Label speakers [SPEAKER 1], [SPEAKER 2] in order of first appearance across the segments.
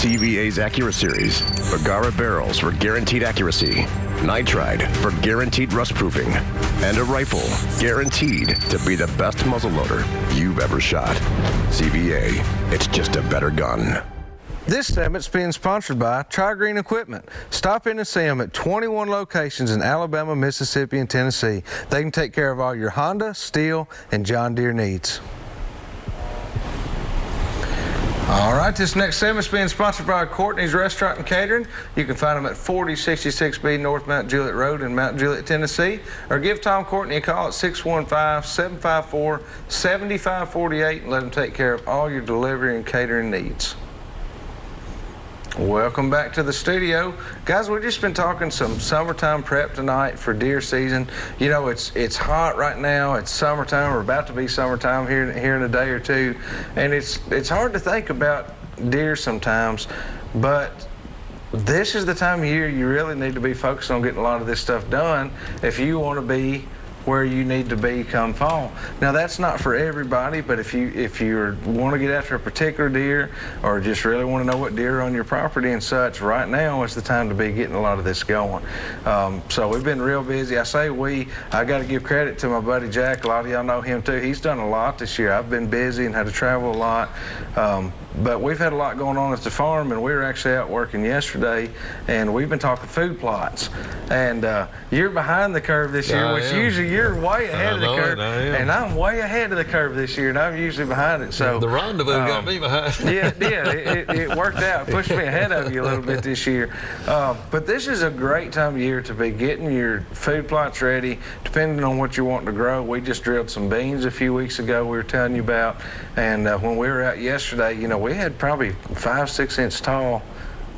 [SPEAKER 1] CVA's AccuraSeries, Bergara barrels for guaranteed accuracy, nitride for guaranteed rust proofing, and a rifle guaranteed to be the best muzzleloader you've ever shot. CVA, it's just a better gun.
[SPEAKER 2] This segment's being sponsored by Tri-Green Equipment. Stop in and see them at 21 locations in Alabama, Mississippi, and Tennessee. They can take care of all your Honda, Steel, and John Deere needs. All right, this next segment's being sponsored by Courtney's Restaurant and Catering. You can find them at 4066B North Mount Juliet Road in Mount Juliet, Tennessee, or give Tom Courtney a call at 615-754-7548 and let him take care of all your delivery and catering needs. Welcome back to the studio. Guys, we've just been talking some summertime prep tonight for deer season. You know, it's hot right now. It's summertime. We're about to be summertime here in a day or two. And it's hard to think about deer sometimes, but this is the time of year you really need to be focused on getting a lot of this stuff done if you want to be where you need to be come fall. Now that's not for everybody, but if you want to get after a particular deer or just really want to know what deer are on your property and such, right now is the time to be getting a lot of this going. So we've been real busy. I got to give credit to my buddy Jack. A lot of y'all know him too. He's done a lot this year. I've been busy and had to travel a lot. But we've had a lot going on at the farm, and we were actually out working yesterday, and we've been talking food plots. And you're behind the curve this year, which usually you're way ahead of the curve, and I'm way ahead of the curve this year, and I'm usually behind it. So
[SPEAKER 3] the rendezvous got me behind.
[SPEAKER 2] Yeah, it worked out. It pushed me ahead of you a little bit this year. But this is a great time of year to be getting your food plots ready, depending on what you want to grow. We just drilled some beans a few weeks ago we were telling you about, and when we were out yesterday, you know, we had probably 5-6 inch tall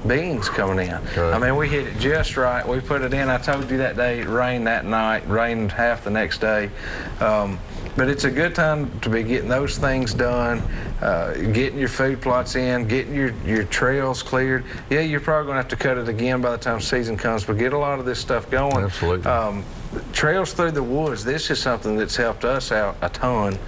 [SPEAKER 2] beans coming in. Right. I mean, we hit it just right. We put it in. I told you that day it rained that night, rained half the next day. But it's a good time to be getting those things done, getting your food plots in, getting your trails cleared. Yeah, you're probably going to have to cut it again by the time season comes, but get a lot of this stuff going.
[SPEAKER 3] Absolutely.
[SPEAKER 2] Trails through the woods, this is something that's helped us out a ton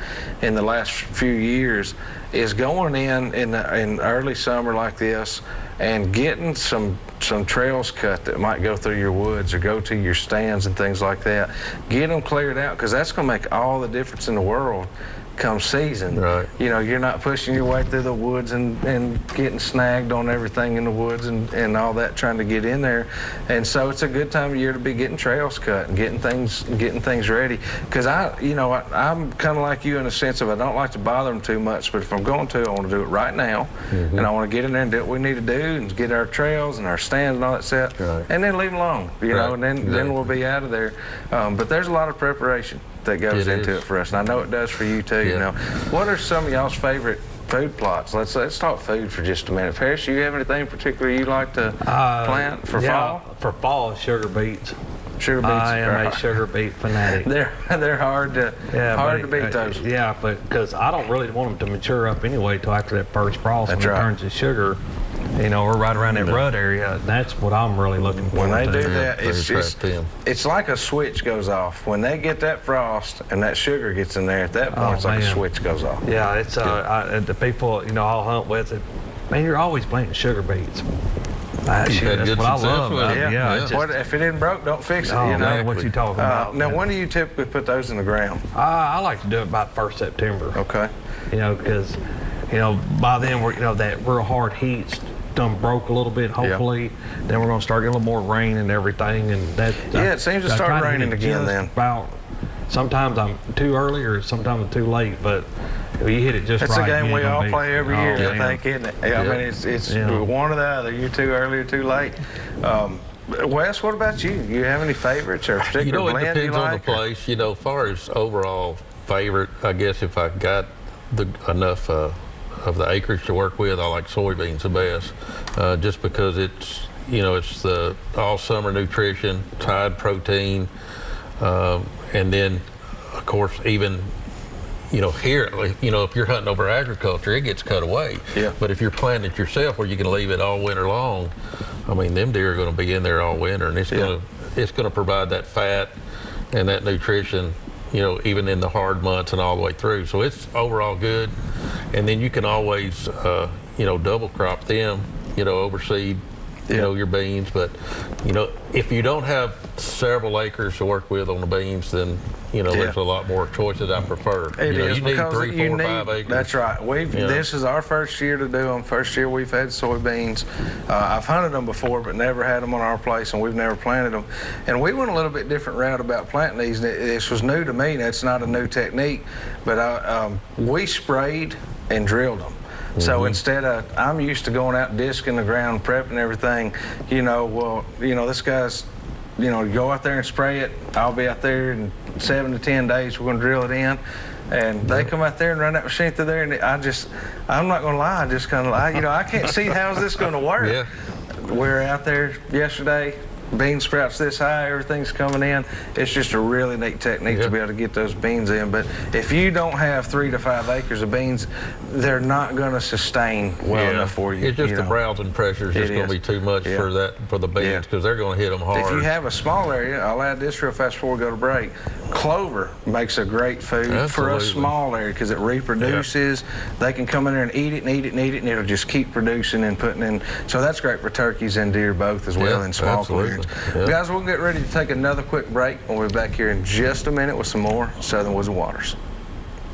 [SPEAKER 2] in the last few years, is going in early summer like this and getting some trails cut that might go through your woods or go to your stands and things like that. Get them cleared out, because that's going to make all the difference in the world come season.
[SPEAKER 3] Right.
[SPEAKER 2] You know, you're not pushing your way through the woods and getting snagged on everything in the woods and all that, trying to get in there. And so it's a good time of year to be getting trails cut and getting things ready. Because I'm kind of like you in the sense of I don't like to bother them too much, but if I'm going to, I want to do it right now. Mm-hmm. And I want to get in there and do what we need to do and get our trails and our stands and all that stuff. Right. And then leave them alone, you know, and then we'll be out of there. But there's a lot of preparation that goes into it for us, and I know it does for you too. Yeah. You know, what are some of y'all's favorite food plots? Let's talk food for just a minute. Paris, you have anything particular you like to plant for fall?
[SPEAKER 4] For fall, sugar beets.
[SPEAKER 2] Sugar beets.
[SPEAKER 4] I am a sugar beet fanatic.
[SPEAKER 2] They're hard to beat those.
[SPEAKER 4] Yeah, but because I don't really want them to mature up anyway till after that first frost when it turns to sugar. You know, we're right around that rut area. That's what I'm really looking for.
[SPEAKER 2] When they do that, it's like a switch goes off. When they get that frost and that sugar gets in there, at that point, it's like a switch goes off.
[SPEAKER 4] Yeah, it's the people, you know, I'll hunt with it. Man, you're always planting sugar beets. That's what I love.
[SPEAKER 2] If it isn't broke, don't fix it.
[SPEAKER 4] Oh,
[SPEAKER 2] you know
[SPEAKER 4] man, what you talking about?
[SPEAKER 2] Now, when do you typically put those in the ground?
[SPEAKER 4] I like to do it about 1st September.
[SPEAKER 2] Okay.
[SPEAKER 4] You know, because by then that real hard heat's done broke a little bit. Hopefully, then we're going to start getting a little more rain and everything, and that.
[SPEAKER 2] Yeah, it seems to start raining again then.
[SPEAKER 4] About sometimes I'm too early or sometimes I'm too late, but you hit it just right.
[SPEAKER 2] It's a game we all play every year, I think, isn't it? Yeah, I mean, it's one or the other. You're too early or too late. Wes, what about you? You have any favorites or particular blend you like?
[SPEAKER 3] It depends on the place. You know, as far as overall favorite, I guess if I got enough of the acreage to work with, I like soybeans the best, just because it's the all summer nutrition, high protein, and then of course even here, if you're hunting over agriculture, it gets cut away. Yeah. But if you're planting it yourself, where you can leave it all winter long, I mean, them deer are going to be in there all winter, and it's going to provide that fat and that nutrition, even in the hard months and all the way through. So it's overall good. And then you can always, double crop them overseed, your beans. But, if you don't have several acres to work with on the beans, then, there's a lot more choices I prefer.
[SPEAKER 2] It is
[SPEAKER 3] you need
[SPEAKER 2] because
[SPEAKER 3] 3, 4, 5 acres.
[SPEAKER 2] That's right. This is our first year to do them. First year we've had soybeans. I've hunted them before, but never had them on our place, and we've never planted them. And we went a little bit different route about planting these. This was new to me. That's not a new technique, but we sprayed and drilled them. So instead of, I'm used to going out disking the ground, prepping everything, this guy's, go out there and spray it. I'll be out there in 7 to 10 days. We're going to drill it in. And they come out there and run that machine through there, and I'm not going to lie, I just kind of, I can't see how's this going to work.
[SPEAKER 3] Yeah.
[SPEAKER 2] We're out there yesterday. Bean sprouts this high, everything's coming in. It's just a really neat technique to be able to get those beans in. But if you don't have 3 to 5 acres of beans, they're not going to sustain well enough for you.
[SPEAKER 3] It's just the browsing pressure is just going to be too much for the beans because they're going to hit them hard.
[SPEAKER 2] If you have a small area, I'll add this real fast before we go to break. Clover makes a great food for a small area because it reproduces. They can come in there and eat it and eat it and eat it, and it'll just keep producing and putting in. So that's great for turkeys and deer both as well in small clearings.
[SPEAKER 3] Yeah.
[SPEAKER 2] Guys, we'll get ready to take another quick break, and we'll be back here in just a minute with some more Southern Woods and Waters.